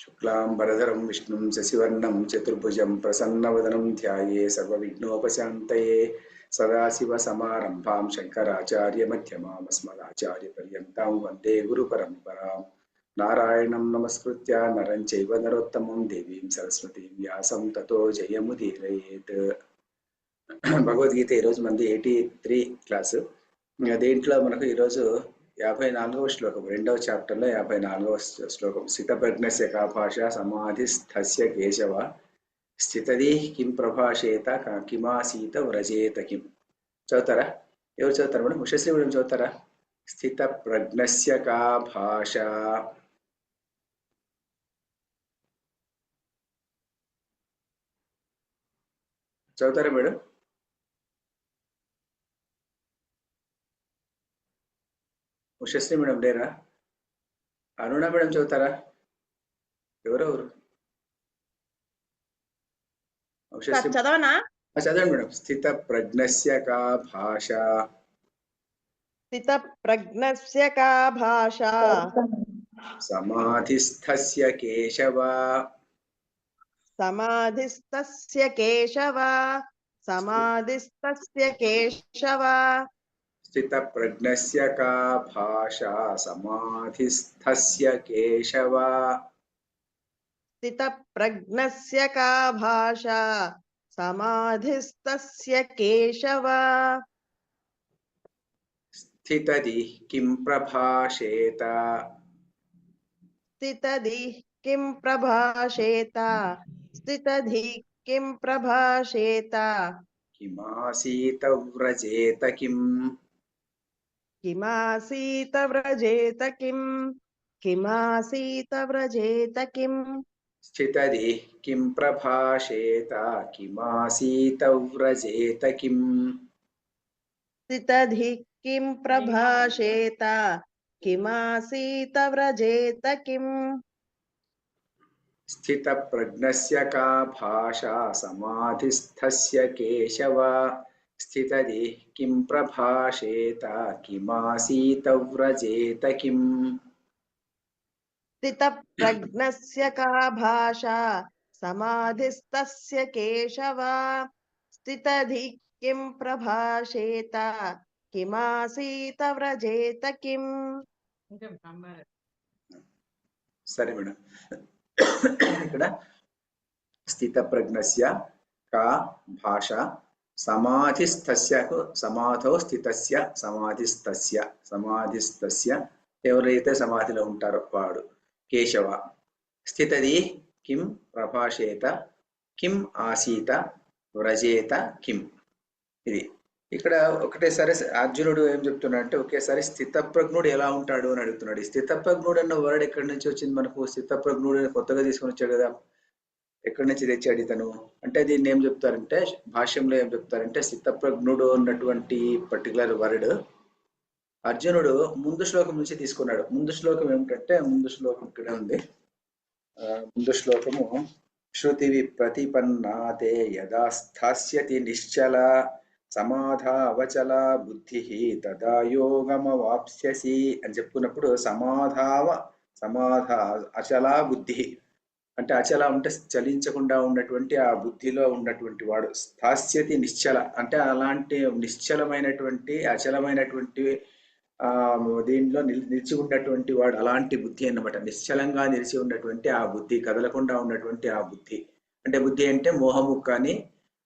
शुक्लांबरधरं विष्णुं शशिवर्णं चतुर्भुजं प्रसन्नवदनं ध्याये सर्वविघ्नोपशान्तये सदाशिवसमारम्भां शङ्कराचार्यमध्यमाम् अस्मदाचार्यपर्यन्तां वन्दे गुरुपरम्पराम् नारायणं नमस्कृत्य नरं चैव नरोत्तमं देवीं सरस्वतीं व्यासं ततो जयमुदीरयेत् భగవద్గీత ఈరోజు మంది 83 క్లాసు. దీంట్లో మనకు ఈరోజు 54వ శ్లోకం, రెండవ చాప్టర్లో 54వ శ్లోకం. స్థితప్రజ్ఞస్య కా భాష సమాధిస్థస్య కేశవ స్థితది కిం ప్రభాషేత కిమాసీత వ్రజేత కిం. చదువుతారా? ఎవరు చదువుతారు మేడం? ఉషశ్రీ మేడం చదువుతారా? స్థితప్రజ్ఞస్య కా భాష. చదువుతారా మేడం? ఉషశ్రీ మేడం లేరా? అరుణ మేడం చదువుతారా? ఎవరెవరు? చదవనా? చదవండి మేడం. స్థిత ప్రజ్ఞస్య కా భాష. స్థిత ప్రజ్ఞస్య కా భాష సమాధిస్థస్య కేశవ. సమాధిస్థస్య కేశవ. సమాధిస్థస్య కేశవ. స్థిత ప్రజ్ఞస్య కా భాష సమాధిస్థస్య కేశవ. స్థిత ప్రజ్ఞస్య కా భాష సమాధిస్థస్య కేశవ. స్థితది కిం ప్రభాషేత. స్థితది కిం ప్రభాషేత. స్థితది కిం ప్రభాషేత. కిమాసీత వ్రజేత కిం. కిమాసీత వ్రజేత కిం. కిమాసీత వ్రజేత కిం. స్థితది కిం ప్రభాషేత కిమాసీత వ్రజేత కిం. స్థితది కిం ప్రభాషేత కిమాసీత వ్రజేత కిం. స్థిత ప్రజ్ఞస్య కా భాష సమాధిస్థస్య కేశవ స్థితది కిం ప్రభాషేత కిమాసీత వ్రజేత కిం. స్థిత ప్రజ్ఞస్య కా భాష సమాధిస్థస్య కేశవ స్థితది కిం ప్రభాషేత కిమాసీత వ్రజేత కిం. సరే మేడం. ఇక్కడ స్థిత ప్రజ్ఞస్య కా భాష సమాధిస్థస్యకు సమాధౌ స్థితస్య సమాధిస్థస్య సమాధిస్థస్య ఎవరైతే సమాధిలో ఉంటారో వాడు కేశవ. స్థితది కిం ప్రభాషేత కిం ఆసీత వ్రజేత కిం. ఇది ఇక్కడ ఒకటేసారి అర్జునుడు ఏం చెప్తున్నాడంటే ఒకేసారి స్థితప్రజ్ఞుడు ఎలా ఉంటాడు అని అడుగుతున్నాడు. ఈ స్థితప్రజ్ఞుడు అన్న వర్డ్ ఎక్కడి నుంచి వచ్చింది మనకు? స్థితప్రజ్ఞుడు కొత్తగా తీసుకొని వచ్చాడు కదా, ఎక్కడి నుంచి తెచ్చాడు ఇతను అంటే దీన్ని ఏం చెప్తారంటే భాష్యంలో ఏం చెప్తారంటే స్థితప్రజ్ఞుడు అన్నటువంటి పర్టికులర్ వర్డ్ అర్జునుడు ముందు శ్లోకం నుంచి తీసుకున్నాడు. ముందు శ్లోకం ఏమిటంటే ముందు శ్లోకం ఇక్కడ ఉంది. ముందు శ్లోకము శృతివి ప్రతిపన్నాతే యదా స్థాస్యతి నిశ్చల సమాధావచల బుద్ధి తదా యోగమవాప్స్యసి అని చెప్పుకున్నప్పుడు అచల బుద్ధి అంటే అచల అంటే చలించకుండా ఉన్నటువంటి ఆ బుద్ధిలో ఉన్నటువంటి వాడు. స్థాస్యతి నిశ్చల అంటే అలాంటి నిశ్చలమైనటువంటి అచలమైనటువంటి దీనిలో నిలిచి ఉన్నటువంటి వాడు అలాంటి బుద్ధి అన్నమాట. నిశ్చలంగా నిలిచి ఉన్నటువంటి ఆ బుద్ధి, కదలకుండా ఉన్నటువంటి ఆ బుద్ధి. అంటే బుద్ధి అంటే మోహము కానీ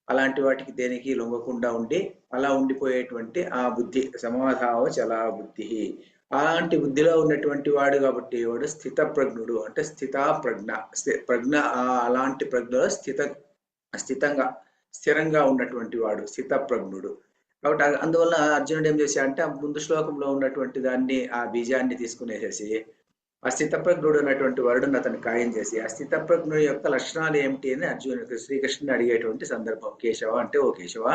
అలాంటి వాటికి దేనికి లొంగకుండా ఉండి అలా ఉండిపోయేటువంటి ఆ బుద్ధి సమాధావ చలా బుద్ధి. అలాంటి బుద్ధిలో ఉన్నటువంటి వాడు కాబట్టి వాడు స్థిత ప్రజ్ఞుడు అంటే ప్రజ్ఞ అలాంటి ప్రజ్ఞలో స్థిరంగా ఉన్నటువంటి వాడు స్థిత ప్రజ్ఞుడు. కాబట్టి అందువల్ల అర్జునుడు ఏం చేశాడంటే ఆ ముందు శ్లోకంలో ఉన్నటువంటి దాన్ని ఆ బీజాన్ని తీసుకునేసేసి ఆ స్థితప్రజ్ఞుడు అన్నటువంటి వర్డును అతను ఖాయం చేసి ఆ స్థితప్రజ్ఞుడు యొక్క లక్షణాలు ఏమిటి అని అర్జునుడికి శ్రీకృష్ణుని అడిగేటువంటి సందర్భం. కేశవ అంటే ఓ కేశవ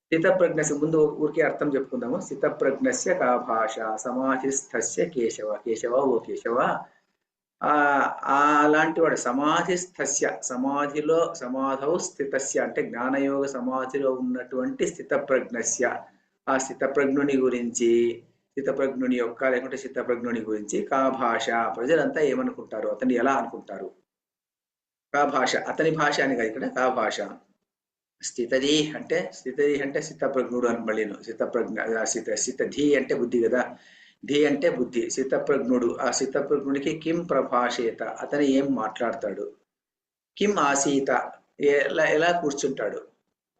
స్థితప్రజ్ఞస్య ముందు ఊరికే అర్థం చెప్పుకుందాము. స్థితప్రజ్ఞస్య కా భాష సమాధిస్థస్య కేశవ. కేశవ ఓ కేశవ అలాంటి వాడు సమాధిస్థస్య సమాధౌ స్థితస్య అంటే జ్ఞానయోగ సమాధిలో ఉన్నటువంటి స్థితప్రజ్ఞస్య ఆ స్థితప్రజ్ఞుని గురించి స్థితప్రజ్ఞుని యొక్క లేకుంటే స్థితప్రజ్ఞుని గురించి కా భాష, ప్రజలంతా ఏమనుకుంటారు, అతన్ని ఎలా అనుకుంటారు. కా భాష, అతని భాష అని కాదు ఇక్కడ, కా భాష. స్థితధి అంటే స్థితప్రజ్ఞుడు అని మళ్ళీను. స్థితధి అంటే బుద్ధి కదా, ధి అంటే బుద్ధి. స్థితప్రజ్ఞుడు, ఆ స్థితప్రజ్ఞుడికి కిం ప్రభాషేత, అతను ఏం మాట్లాడతాడు. కిం ఆసీత, ఎలా ఎలా కూర్చుంటాడు.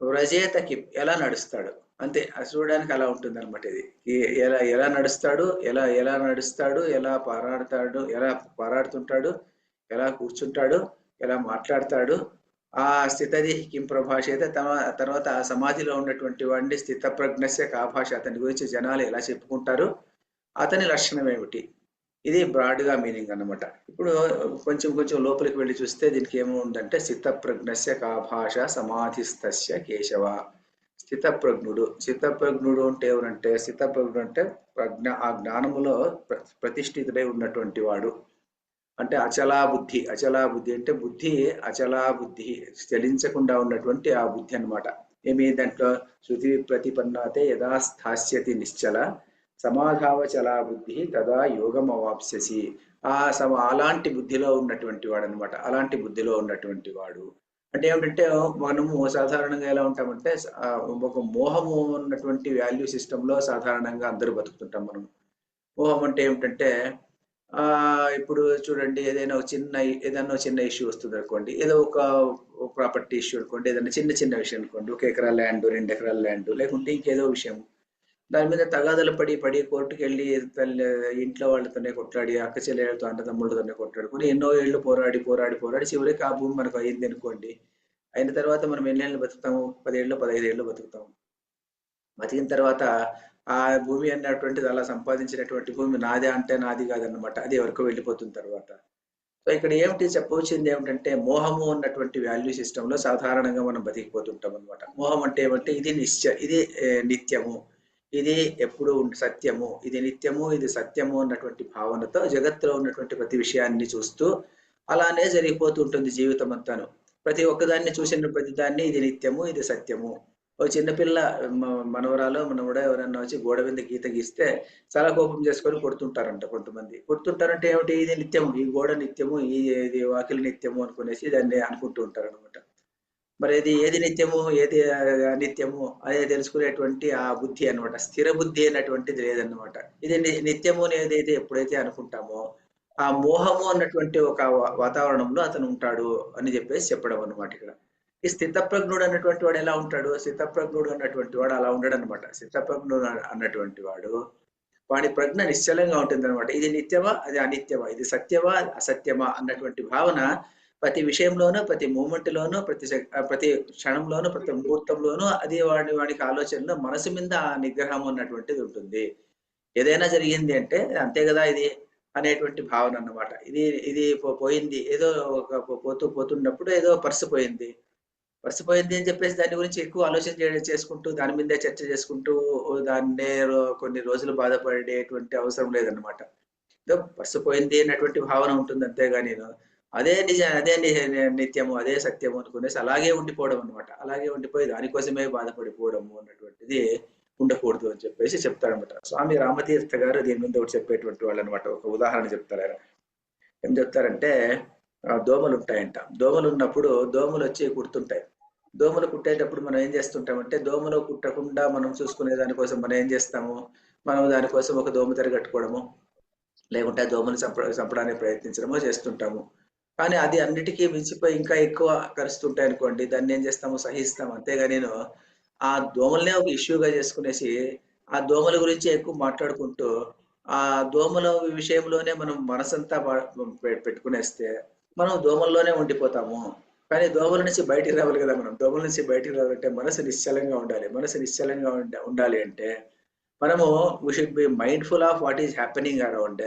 వ్రజేత కిం, ఎలా నడుస్తాడు. అంతే, అది చూడడానికి అలా ఉంటుంది అనమాట. ఇది ఎలా ఎలా నడుస్తాడు, ఎలా నడుస్తాడు, ఎలా పారాడతాడు, ఎలా పారాడుతుంటాడు, ఎలా కూర్చుంటాడు, ఎలా మాట్లాడతాడు. ఆ స్థితది కిం ప్రభాషేత, తర్వాత ఆ సమాధిలో ఉన్నటువంటి వాడిని స్థితప్రజ్ఞస్య కా భాష, అతని గురించి జనాలు ఎలా చెప్పుకుంటారు, అతని లక్షణం ఏమిటి. ఇది బ్రాడ్ గా మీనింగ్ అన్నమాట. ఇప్పుడు కొంచెం కొంచెం లోపలికి వెళ్ళి చూస్తే దీనికి ఏముందంటే స్థితప్రజ్ఞస్య కా భాష సమాధిస్తస్య కేశవ. స్థితప్రజ్ఞుడు అంటే ఎవరంటే, స్థితప్రజ్ఞుడు అంటే ప్రజ్ఞ, ఆ జ్ఞానములో ప్రతిష్ఠితుడై ఉన్నటువంటి వాడు. అంటే అచలా బుద్ధి అంటే బుద్ధి అచలా బుద్ధి, చలించకుండా ఉన్నటువంటి ఆ బుద్ధి అన్నమాట. ఏమి దాంట్లో శృతి ప్రతిపన్నాతే యదా స్థాస్యతి నిశ్చల సమాధావచలా బుద్ధి తదా యోగం అవాప్స్యసి. అలాంటి బుద్ధిలో ఉన్నటువంటి వాడు అనమాట. అలాంటి బుద్ధిలో ఉన్నటువంటి వాడు అంటే ఏమిటంటే, మనము సాధారణంగా ఎలా ఉంటామంటే ఒక మోహము ఉన్నటువంటి వాల్యూ సిస్టమ్ లో సాధారణంగా అందరూ బతుకుతుంటాం మనం. మోహం అంటే ఏమిటంటే ఇప్పుడు చూడండి, ఏదైనా చిన్న ఇష్యూ వస్తుంది అనుకోండి, ఏదో ఒక ప్రాపర్టీ ఇష్యూ అనుకోండి, ఏదైనా చిన్న విషయం అనుకోండి, 1 ఎకరా ల్యాండ్, 2 ఎకరాల ల్యాండ్, లేకుంటే ఇంకేదో విషయం, దాని మీద తగాదలు పడి కోర్టుకు వెళ్ళి ఇంట్లో వాళ్ళతోనే కొట్లాడి, అక్క చెల్లెలతో అన్నదమ్ముళ్ళతోనే కొట్లాడుకుని ఎన్నో ఏళ్ళు పోరాడి చివరికి ఆ భూమి మనకు అయింది అనుకోండి. అయిన తర్వాత మనం ఎన్నేళ్ళు బతుకుతాము, 10 ఏళ్ళు 15 ఏళ్ళు బతుకుతాము. బతికిన తర్వాత ఆ భూమి అన్నటువంటిది, అలా సంపాదించినటువంటి భూమి నాదే అంటే నాది కాదన్నమాట, అది ఎవరికో వెళ్ళిపోతున్న తర్వాత. సో ఇక్కడ ఏమిటి చెప్పవచ్చింది ఏమిటంటే, మోహము ఉన్నటువంటి వాల్యూ సిస్టమ్ లో సాధారణంగా మనం బతికిపోతుంటాం అనమాట. మోహం అంటే ఏమంటే ఇది ఇది నిత్యము, ఇది ఎప్పుడు సత్యము, ఇది నిత్యము, ఇది సత్యము అన్నటువంటి భావనతో జగత్తులో ఉన్నటువంటి ప్రతి విషయాన్ని చూస్తూ అలానే జరిగిపోతూ ఉంటుంది జీవితం అంతాను. ప్రతి ఒక్కదాన్ని చూసిన ప్రతి దాన్ని ఇది నిత్యము, ఇది సత్యము. ఓ చిన్నపిల్ల మనవరాలో మనవడో ఎవరన్నా వచ్చి గోడ మీద గీత గీస్తే చాలా కోపం చేసుకొని కొడుతుంటారంట కొంతమంది. కొడుతుంటారంటే ఏమిటి, ఇది నిత్యము, ఈ గోడ నిత్యము, ఇది వాకిలి నిత్యము అనుకునేసి దాన్ని అనుకుంటూ ఉంటారు అనమాట. మరి ఏది నిత్యము, ఏది అనిత్యము అదే తెలుసుకునేటువంటి ఆ బుద్ధి అన్నమాట. స్థిర బుద్ధి అనేటువంటిది లేదన్నమాట. ఇది నిత్యము ఏదైతే ఎప్పుడైతే అనుకుంటామో, ఆ మోహము అన్నటువంటి ఒక వాతావరణంలో అతను ఉంటాడు అని చెప్పేసి చెప్పడం అన్నమాట ఇక్కడ. ఈ స్థితప్రజ్ఞుడు అన్నటువంటి వాడు ఎలా ఉంటాడు, స్థితప్రజ్ఞుడు అన్నటువంటి వాడు అలా ఉండడు అనమాట. స్థితప్రజ్ఞుడు అన్నటువంటి వాడు, వాడి ప్రజ్ఞ నిశ్చలంగా ఉంటుంది అనమాట. ఇది నిత్యమా, అది అనిత్యమా, ఇది సత్యమా, అసత్యమా అన్నటువంటి భావన ప్రతి విషయంలోనూ, ప్రతి మూమెంట్లోనూ, ప్రతి క్షణంలోనూ, ప్రతి ముహూర్తంలోనూ అది వాడికి ఆలోచనలో మనసు మీద ఆ నిగ్రహం అన్నటువంటిది ఉంటుంది. ఏదైనా జరిగింది అంటే అంతే కదా ఇది అనేటువంటి భావన అన్నమాట. ఇది ఇది పోయింది, ఏదో ఒక పోతున్నప్పుడు ఏదో పర్సు పోయింది అని చెప్పేసి దాని గురించి ఎక్కువ ఆలోచన చేసుకుంటూ, దాని మీదే చర్చ చేసుకుంటూ, దాన్నే కొన్ని రోజులు బాధపడేటువంటి అవసరం లేదన్నమాట. ఏదో పర్సు పోయింది అన్నటువంటి భావన ఉంటుంది అంతేగాని అదే నిత్యము, అదే సత్యము అనుకునేసి అలాగే ఉండిపోవడం అనమాట. అలాగే ఉండిపోయి దానికోసమే బాధపడిపోవడము అన్నటువంటిది ఉండకూడదు అని చెప్పేసి చెప్తారనమాట. స్వామి రామతీర్థ గారు దీని మీద ఒకటి చెప్పేటువంటి వాళ్ళు అనమాట. ఒక ఉదాహరణ చెప్తారు ఆయన. ఏం చెప్తారంటే, దోమలు ఉంటాయంట. దోమలు ఉన్నప్పుడు దోమలు వచ్చి కుడుతుంటాయి. దోమలు కుట్టేటప్పుడు మనం ఏం చేస్తుంటామంటే, దోమలు కుట్టకుండా మనం చూసుకునే దానికోసం మనం ఏం చేస్తాము, మనం దానికోసం ఒక దోమ తెర కట్టుకోవడము, లేకుంటే దోమలు చంపడానికి ప్రయత్నించడమో చేస్తుంటాము. కానీ అది అన్నిటికీ మించిపోయి ఇంకా ఎక్కువ కరుస్తుంటాయి అనుకోండి, దాన్ని ఏం చేస్తాము, సహిస్తాము. అంతేగా ఆ దోమలనే ఒక ఇష్యూగా చేసుకునేసి ఆ దోమల గురించి ఎక్కువ మాట్లాడుకుంటూ ఆ దోమల విషయంలోనే మనం మనసంతా పెట్టుకునేస్తే మనం దోమల్లోనే ఉండిపోతాము. కానీ దోమల నుంచి బయటికి రావాలి కదా. మనం దోమల నుంచి బయటికి రావాలంటే మనసు నిశ్చలంగా ఉండాలి. మనసు నిశ్చలంగా ఉండాలి అంటే మనము we should be mindful of what is happening around,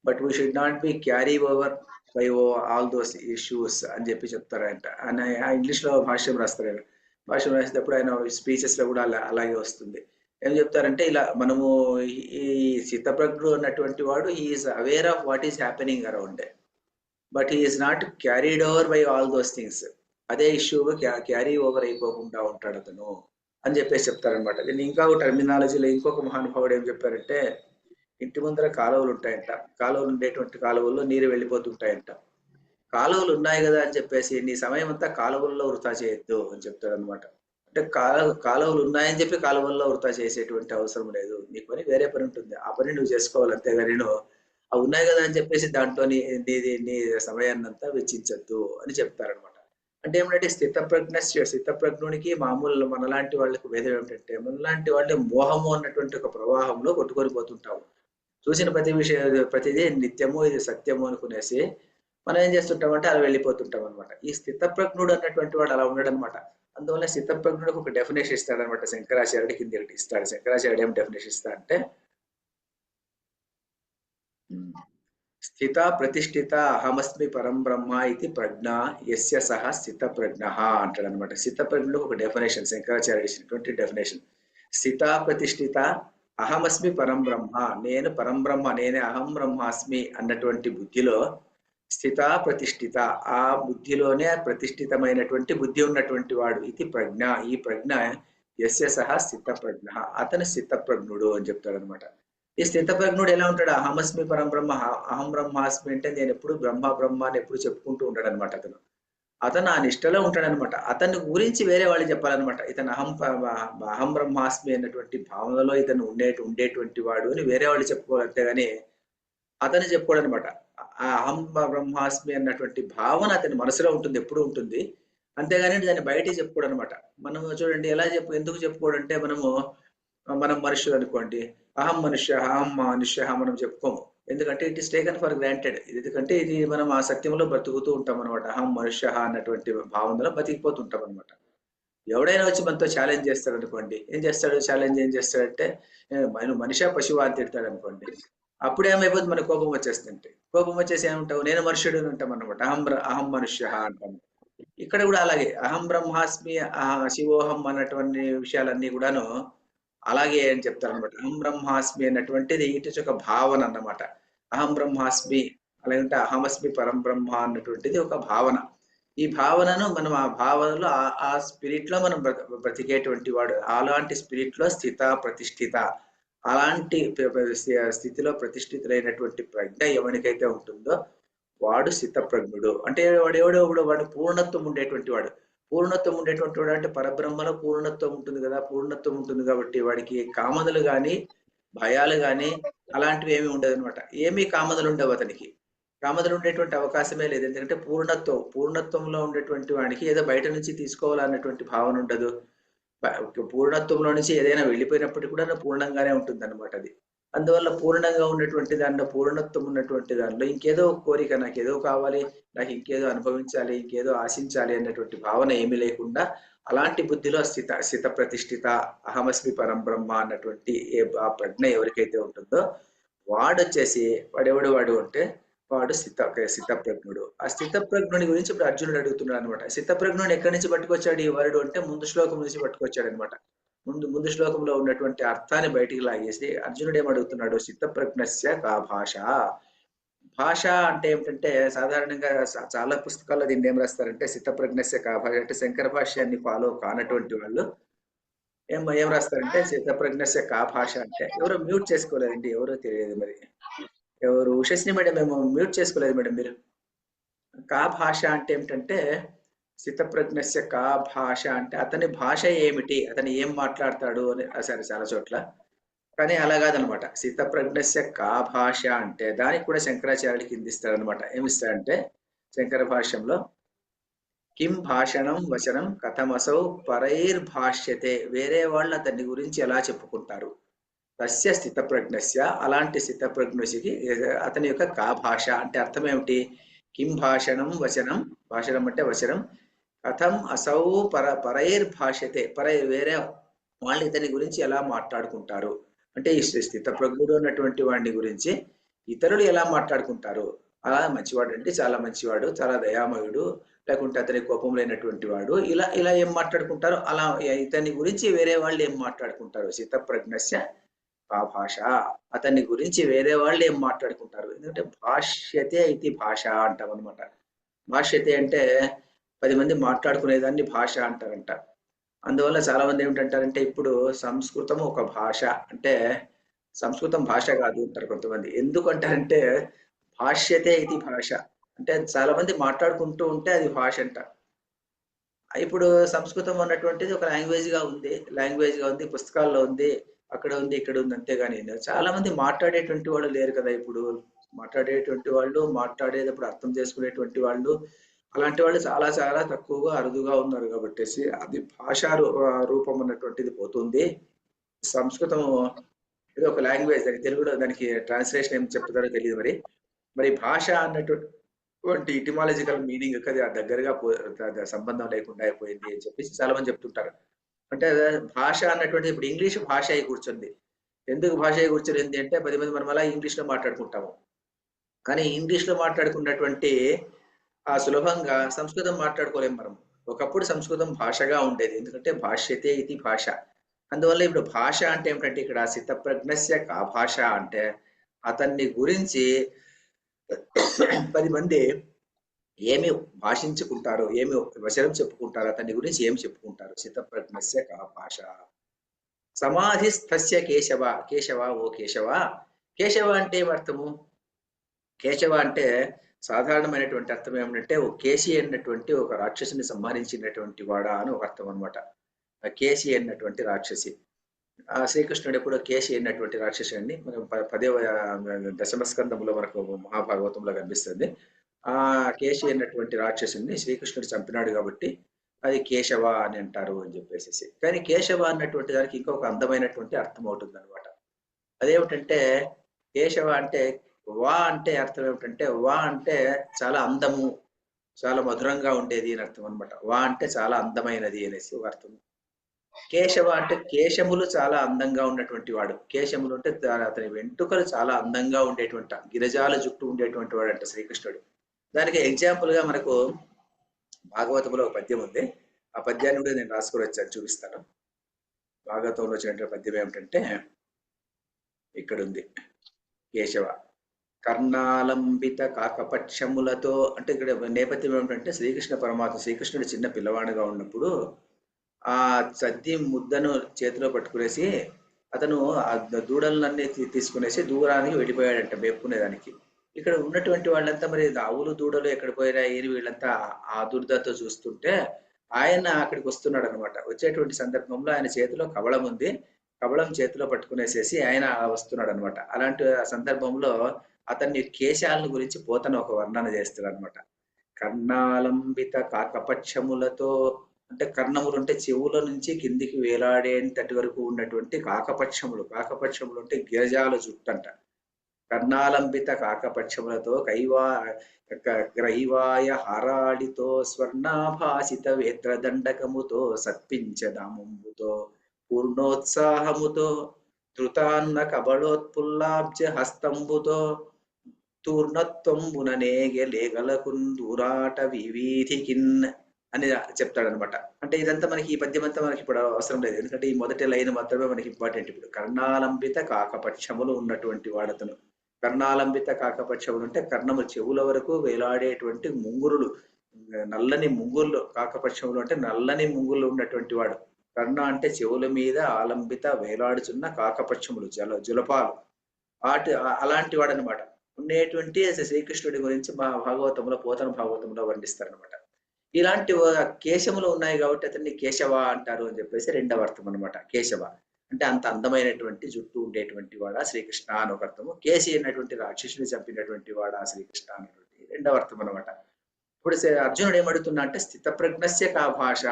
but we should not be carry over by all those issues అని చెప్తారు ఆయన. ఆయన ఇంగ్లీష్ లో భాష్యం రాస్తారు. ఆయన భాష్యం రాసేటప్పుడు ఆయన స్పీచెస్ లో కూడా అలాగే వస్తుంది. ఏం చెప్తారంటే, ఇలా మనము ఈ స్థితప్రజ్ఞుడు అన్నటువంటి వాడు is aware of what is happening around, but is not carried over by all those things. అదే ఇష్యూగా క్యారీ ఓవర్ అయిపోకుండా ఉంటాడు అతను అని చెప్పేసి చెప్తారనమాట. దీన్ని ఇంకా టర్మినాలజీలో ఇంకొక మహానుభావుడు ఏం చెప్పారంటే, ఇంటి ముందర కాలువలు ఉంటాయంట. కాలువలు ఉండేటువంటి కాలువల్లో నీరు వెళ్ళిపోతుంటాయంట. కాలువలు ఉన్నాయి కదా అని చెప్పేసి నీ సమయం అంతా కాలువల్లో వృధా చేయొద్దు అని చెప్తాడు అనమాట. అంటే కాలువలు ఉన్నాయని చెప్పి కాలువల్లో వృధా చేసేటువంటి అవసరం లేదు. నీ పని వేరే పని ఉంటుంది. ఆ పని నువ్వు చేసుకోవాలి అంతేగాని నువ్వు అవి ఉన్నాయి కదా అని చెప్పేసి దాంట్లో నీ సమయాన్నంతా వెచ్చించద్దు అని చెప్తారనమాట. అంటే ఏమిటంటే స్థితప్రజ్ఞునికి మామూలు మనలాంటి వాళ్ళకి భేదం ఏమిటంటే మనలాంటి వాళ్ళే మోహము అన్నటువంటి ఒక ప్రవాహంలో కొట్టుకొని పోతుంటాము. చూసిన ప్రతిదీ నిత్యము ఇది సత్యము అనుకునేసి మనం ఏం చేస్తుంటామంటే అలా వెళ్ళిపోతుంటాం అనమాట. ఈ స్థితప్రజ్ఞుడు అన్నటువంటి వాడు అలా ఉండడు అనమాట. అందువల్ల స్థితప్రజ్ఞుడికి ఒక డెఫినేషన్ ఇస్తాడనమాట శంకరాచార్యుడి కింద ఒకటి ఇస్తాడు. శంకరాచార్యుడు ఏం డెఫినేషన్ ఇస్తా అంటే స్థిత ప్రతిష్ఠిత అహమస్మి పరం బ్రహ్మ ఇది ప్రజ్ఞ యస్య సహ స్థిత ప్రజ్ఞ అంటాడు అనమాట. స్థిత ప్రజ్ఞుడు ఒక డెఫినేషన్ శంకరాచార్యుడు ఇచ్చినటువంటి డెఫినేషన్. స్థిత ప్రతిష్ఠిత అహమస్మి పరం బ్రహ్మ, నేను పరం బ్రహ్మ, నేనే అహం బ్రహ్మాస్మి అన్నటువంటి బుద్ధిలో స్థిత ప్రతిష్ఠిత, ఆ బుద్ధిలోనే ప్రతిష్ఠితమైనటువంటి బుద్ధి ఉన్నటువంటి వాడు ఇది ప్రజ్ఞ, ఈ ప్రజ్ఞ యస్య సహ స్థిత ప్రజ్ఞ, అతను స్థిత ప్రజ్ఞుడు అని చెప్తాడు అనమాట. ఈ స్థిత ప్రజ్ఞుడు ఎలా ఉంటాడు? అహమస్మి పరం బ్రహ్మ, అహం బ్రహ్మాస్మి అంటే నేను ఎప్పుడు బ్రహ్మ అని ఎప్పుడు చెప్పుకుంటూ ఉంటాడు అనమాట. అతను ఆ నిష్టలో ఉంటాడనమాట. అతని గురించి వేరే వాళ్ళు చెప్పాలన్నమాట. ఇతను అహం బ్రహ్మాస్మి అన్నటువంటి భావనలో ఇతను ఉండేటువంటి వాడు అని వేరే వాళ్ళు చెప్పుకోవాలి. అంతేగాని అతను చెప్పుకోడు అనమాట. ఆ అహం బ్రహ్మాస్మి అన్నటువంటి భావన అతని మనసులో ఉంటుంది, ఎప్పుడు ఉంటుంది. అంతేగాని దాన్ని బయటికి చెప్పుకోడు అనమాట. మనము చూడండి ఎందుకు చెప్పుకోడంటే మనం మనుషులు అనుకోండి, అహం మనుష్య మనం చెప్పుకోము. ఎందుకంటే it is taken for granted. ఎందుకంటే ఇది మనం ఆ సత్యంలో బ్రతుకుతూ ఉంటాం అనమాట. అహం మనుష్య అన్నటువంటి భావనలో బతికిపోతుంటాం అనమాట. ఎవడైనా వచ్చి మనతో ఛాలెంజ్ చేస్తాడు అనుకోండి, ఏం చేస్తాడంటే మనిషా పశువా అని తిడతాడు అనుకోండి. అప్పుడు ఏమైపోతుంది, మన కోపం వచ్చేస్తుంటే కోపం వచ్చేసి ఏమంటావు, నేను మనుష్యుడు అంటాం అనమాట. అహం మనుష్య అంటాము. ఇక్కడ కూడా అలాగే అహం బ్రహ్మాస్మి శివోహం అన్నటువంటి విషయాలన్నీ కూడాను అలాగే అని చెప్తారు అనమాట. అహం బ్రహ్మాస్మి అన్నటువంటిది ఇటు ఒక భావన అన్నమాట. అహం బ్రహ్మాస్మి అలాగంటే అహమస్మి పరం బ్రహ్మ అన్నటువంటిది ఒక భావన. ఈ భావనను మనం ఆ భావనలో ఆ స్పిరిట్ లో మనం బ్రతికేటువంటి వాడు. అలాంటి స్పిరిట్ లో స్థిత ప్రతిష్ఠిత, అలాంటి స్థితిలో ప్రతిష్ఠితులైనటువంటి ప్రజ్ఞ ఎవరికైతే ఉంటుందో వాడు స్థితప్రజ్ఞుడు. అంటే వాడు పూర్ణత్వం ఉండేటువంటి వాడు. పూర్ణత్వం ఉండేటువంటి వాడు అంటే పరబ్రహ్మలో పూర్ణత్వం ఉంటుంది కదా. పూర్ణత్వం ఉంటుంది కాబట్టి వాడికి కామనలు గాని భయాలు గాని అలాంటివి ఏమి ఉండదు అనమాట. ఏమీ కామనలు ఉండవు అతనికి. కామనలు ఉండేటువంటి అవకాశమే లేదు. ఎందుకంటే పూర్ణత్వంలో ఉండేటువంటి వాడికి ఏదో బయట నుంచి తీసుకోవాలన్నటువంటి భావన ఉండదు. పూర్ణత్వంలో నుంచి ఏదైనా వెళ్ళిపోయినప్పటికీ కూడా పూర్ణంగానే ఉంటుంది అనమాట అది. అందువల్ల పూర్ణంగా ఉన్నటువంటి దాంట్లో, పూర్ణత్వం ఉన్నటువంటి దాంట్లో ఇంకేదో కోరిక, నాకు ఏదో కావాలి, నాకు ఇంకేదో అనుభవించాలి, ఇంకేదో ఆశించాలి అన్నటువంటి భావన ఏమీ లేకుండా అలాంటి బుద్ధిలో స్థిత ప్రతిష్ఠిత అహమస్మి పరం బ్రహ్మ అన్నటువంటి ఆ ప్రజ్ఞ ఎవరికైతే ఉంటుందో వాడొచ్చేసి వాడు అంటే వాడు స్థితప్రజ్ఞుడు. ఆ స్థితప్రజ్ఞుని గురించి ఇప్పుడు అర్జునుడు అడుగుతున్నాడు అనమాట. స్థితప్రజ్ఞుని ఎక్కడి నుంచి పట్టుకొచ్చాడు ఈ వరుడు అంటే ముందు శ్లోకం నుంచి పట్టుకొచ్చాడు అనమాట. ముందు శ్లోకంలో ఉన్నటువంటి అర్థాన్ని బయటికి లాగేసి అర్జునుడు ఏమడుగుతున్నాడు, స్థితప్రజ్ఞస్య కా భాష. భాష అంటే ఏమిటంటే సాధారణంగా చాలా పుస్తకాల్లో దీన్ని ఏం రాస్తారంటే స్థితప్రజ్ఞస్య కా భాష అంటే శంకర భాష్యాన్ని ఫాలో కానటువంటి వాళ్ళు ఏం రాస్తారంటే స్థితప్రజ్ఞస్య కా భాష అంటే ఎవరో మ్యూట్ చేసుకోలేదండి, ఎవరో తెలియదు మరి. ఎవరు ఉషశ్రీ మేడం మేము మ్యూట్ చేసుకోలేదు మేడం మీరు. కా భాష అంటే ఏమిటంటే స్థితప్రజ్ఞస్య కా భాష అంటే అతని భాష ఏమిటి, అతను ఏం మాట్లాడతాడు అని రాశారు చాలా చోట్ల. కానీ అలా కాదనమాట. స్థితప్రజ్ఞస్య కా భాష అంటే దానికి కూడా శంకరాచార్యులు కిందిస్తారనమాట. ఏమిస్తారంటే శంకర భాష్యంలో కిం భాషణం వచనం కథమసౌ పరైర్భాష్యతే, వేరే వాళ్ళు అతని గురించి ఎలా చెప్పుకుంటారు. తస్య స్థితప్రజ్ఞస్య, అలాంటి స్థితప్రజ్ఞుడికి అతని యొక్క కా భాష అంటే అర్థం ఏమిటి, కిం భాషణం వచనం, భాషణం అంటే వచనం, కథం అసౌ పరైర్భాష్యతే, వేరే వాళ్ళు ఇతని గురించి ఎలా మాట్లాడుకుంటారు అంటే ఈ స్థితప్రజ్ఞుడు అన్నటువంటి వాడిని గురించి ఇతరులు ఎలా మాట్లాడుకుంటారు. అలా మంచివాడు అంటే చాలా మంచివాడు, చాలా దయామయుడు, లేకుంటే అతని కోపం లేనటువంటి వాడు, ఇలా ఏం మాట్లాడుకుంటారు, అలా ఇతని గురించి వేరే వాళ్ళు ఏం మాట్లాడుకుంటారు. స్థితప్రజ్ఞస్య ఆ భాష, అతని గురించి వేరే వాళ్ళు ఏం మాట్లాడుకుంటారు. ఎందుకంటే భాష్యతే ఇది భాష అంటాం అనమాట. భాష్యతే అంటే 10 మంది మాట్లాడుకునేదాన్ని భాష అంటారంట. అందువల్ల చాలా మంది ఏమిటంటారంటే ఇప్పుడు సంస్కృతం ఒక భాష అంటే సంస్కృతం భాష కాదు అంటారు కొంతమంది. ఎందుకంటారంటే భాష్యతే ఇది భాష. అంటే చాలా మంది మాట్లాడుకుంటూ ఉంటే అది భాష అంట. ఇప్పుడు సంస్కృతం అన్నటువంటిది ఒక లాంగ్వేజ్ గా ఉంది, పుస్తకాల్లో ఉంది, అక్కడ ఉంది, ఇక్కడ ఉంది, అంతేగాని చాలా మంది మాట్లాడేటువంటి వాళ్ళు లేరు కదా ఇప్పుడు. మాట్లాడేటువంటి వాళ్ళు, మాట్లాడేటప్పుడు అర్థం చేసుకునేటువంటి వాళ్ళు, అలాంటి వాళ్ళు చాలా చాలా తక్కువగా అరుదుగా ఉన్నారు కాబట్టేసి అది రూపం అన్నటువంటిది పోతుంది. సంస్కృతం ఇది ఒక లాంగ్వేజ్, దానికి తెలుగులో దానికి ట్రాన్స్లేషన్ ఏం చెప్తారో తెలియదు మరి. మరి భాష అన్నటువంటి ఇటిమాలజికల్ మీనింగ్ అది ఆ దగ్గరగా సంబంధం లేకుండా అయిపోయింది అని చెప్పేసి చాలా మంది చెప్తుంటారు. అంటే భాష అన్నటువంటిది ఇప్పుడు ఇంగ్లీష్ భాష అయి కూర్చుంది. ఎందుకు భాష అయి కూర్చుంది అంటే 10 మంది మనం అలా ఇంగ్లీష్ లో మాట్లాడుకుంటాము. కానీ ఇంగ్లీష్ లో మాట్లాడుకున్నటువంటి ఆ సులభంగా సంస్కృతం మాట్లాడుకోలేం మనం. ఒకప్పుడు సంస్కృతం భాషగా ఉండేది, ఎందుకంటే భాష్యతే ఇది భాష. అందువల్ల ఇప్పుడు భాష అంటే ఏమిటంటే ఇక్కడ స్థితప్రజ్ఞస్య కా భాష అంటే అతన్ని గురించి 10 మంది ఏమి భాషించుకుంటారో, ఏమి వచనం చెప్పుకుంటారో, అతని గురించి ఏమి చెప్పుకుంటారు. స్థితప్రజ్ఞస్య కా భాష. సమాధిస్థస్య కేశవ. కేశవ, ఓ కేశవ. కేశవ అంటే ఏమర్థము? కేశవ అంటే సాధారణమైనటువంటి అర్థం ఏమిటంటే ఓ కేసి అన్నటువంటి ఒక రాక్షసుని సంహరించినటువంటి వాడా అని ఒక అర్థం అనమాట. కేసి అన్నటువంటి రాక్షసి. శ్రీకృష్ణుడు ఎప్పుడో కేసి అయినటువంటి రాక్షసి అండి. మనం 10వ దశమస్కందంలో మనకు మహాభాగవతంలో కనిపిస్తుంది. ఆ కేసి అయినటువంటి రాక్షసుని శ్రీకృష్ణుడు చంపినాడు కాబట్టి అది కేశవ అని అంటారు అని చెప్పేసి. కానీ కేశవ అన్నటువంటి దానికి ఇంకొక అందమైనటువంటి అర్థం అవుతుంది అనమాట. అదేమిటంటే కేశవ అంటే వా అంటే అర్థం ఏమిటంటే వా అంటే చాలా అందము, చాలా మధురంగా ఉండేది అని అర్థం అనమాట. వా అంటే చాలా అందమైనది అనేసి ఒక అర్థం. కేశవ అంటే కేశములు చాలా అందంగా ఉన్నటువంటి వాడు. కేశములు అంటే అతని వెంట్రుకలు చాలా అందంగా ఉండేటువంటి గిరిజాల జుట్టు ఉండేటువంటి వాడు అంట శ్రీకృష్ణుడు. దానికి ఎగ్జాంపుల్ గా మనకు భాగవతంలో ఒక పద్యం ఉంది. ఆ పద్యాన్ని కూడా నేను రాసుకొని వచ్చాను, చూపిస్తాను. భాగవతంలో వచ్చినటువంటి పద్యం ఏమిటంటే ఇక్కడ ఉంది. కేశవ కర్ణాలంబిత కాకపక్షములతో అంటే ఇక్కడ నేపథ్యం ఏమిటంటే శ్రీకృష్ణుడు చిన్న పిల్లవాడుగా ఉన్నప్పుడు ఆ సద్ది ముద్దను చేతిలో పట్టుకునేసి అతను ఆ దూడలన్నీ తీసుకునేసి దూరానికి వెళ్ళిపోయాడంట మేపుకునేదానికి. ఇక్కడ ఉన్నటువంటి వాళ్ళంతా మరి ఆవులు దూడలు ఎక్కడ పోయినాయి వీళ్ళంతా ఆదుర్దతో చూస్తుంటే ఆయన అక్కడికి వస్తున్నాడు అనమాట. వచ్చేటువంటి సందర్భంలో ఆయన చేతిలో కవళం ఉంది. కవళం చేతిలో పట్టుకునేసేసి ఆయన వస్తున్నాడు అనమాట. అలాంటి సందర్భంలో అతన్ని కేశాలను గురించి పోతన ఒక వర్ణన చేస్తాడు అనమాట. కర్ణాలంబిత కాకపక్షములతో అంటే కర్ణములు అంటే చెవుల నుంచి కిందికి వేలాడేంతటి వరకు ఉన్నటువంటి కాకపక్షములు. కాకపక్షములు అంటే గిరజాల జుట్టు అంట. కర్ణాలంబిత కాకపక్షములతో గ్రైవాయ హారాళితో స్వర్ణాభాసిత వేత్రదండకముతో సత్పించదామంబుతో పూర్ణోత్సాహముతో ధృతాన్న కబళోత్పుల్లాబ్జ హస్తంబుతో తూర్ణత్వంబుననేగె లేగలకున్ దూరాట వివీధికిన్ అని చెప్తాడనమాట. అంటే ఇదంతా మనకి ఈ పద్యం అంతా మనకి ఇప్పుడు అవసరం లేదు, ఎందుకంటే ఈ మొదటి లైన్ మాత్రమే మనకి ఇంపార్టెంట్. ఇప్పుడు కర్ణాలంబిత కాకపక్షములు ఉన్నటువంటి వాడతను. కర్ణాలంబిత కాకపక్షములు అంటే కర్ణము చెవుల వరకు వేలాడేటువంటి ముంగురులు, నల్లని ముంగుర్లు. కాకపక్షములు అంటే నల్లని ముంగుర్లు ఉన్నటువంటి వాడు. కర్ణ అంటే చెవుల మీద ఆలంబిత వేలాడుచున్న కాకపక్షములు, జులపాలు అలాంటి వాడు అనమాట. ఉండేటువంటి శ్రీకృష్ణుడి గురించి మా భాగవతంలో పోతన భాగవతంలో వర్ణిస్తారనమాట. ఇలాంటి కేశములు ఉన్నాయి కాబట్టి అతన్ని కేశవ అంటారు అని చెప్పేసి రెండవ అర్థం అనమాట. కేశవ అంటే అంత అందమైనటువంటి జుట్టు ఉండేటువంటి వాడా శ్రీకృష్ణ అని ఒక అర్థము. కేసి అయినటువంటి రాక్షసుని చంపినటువంటి వాడా శ్రీకృష్ణ అనేటువంటి రెండవ అర్థం అనమాట. ఇప్పుడు అర్జునుడు ఏమడుతున్నా అంటే స్థితప్రజ్ఞస్య కా భాష.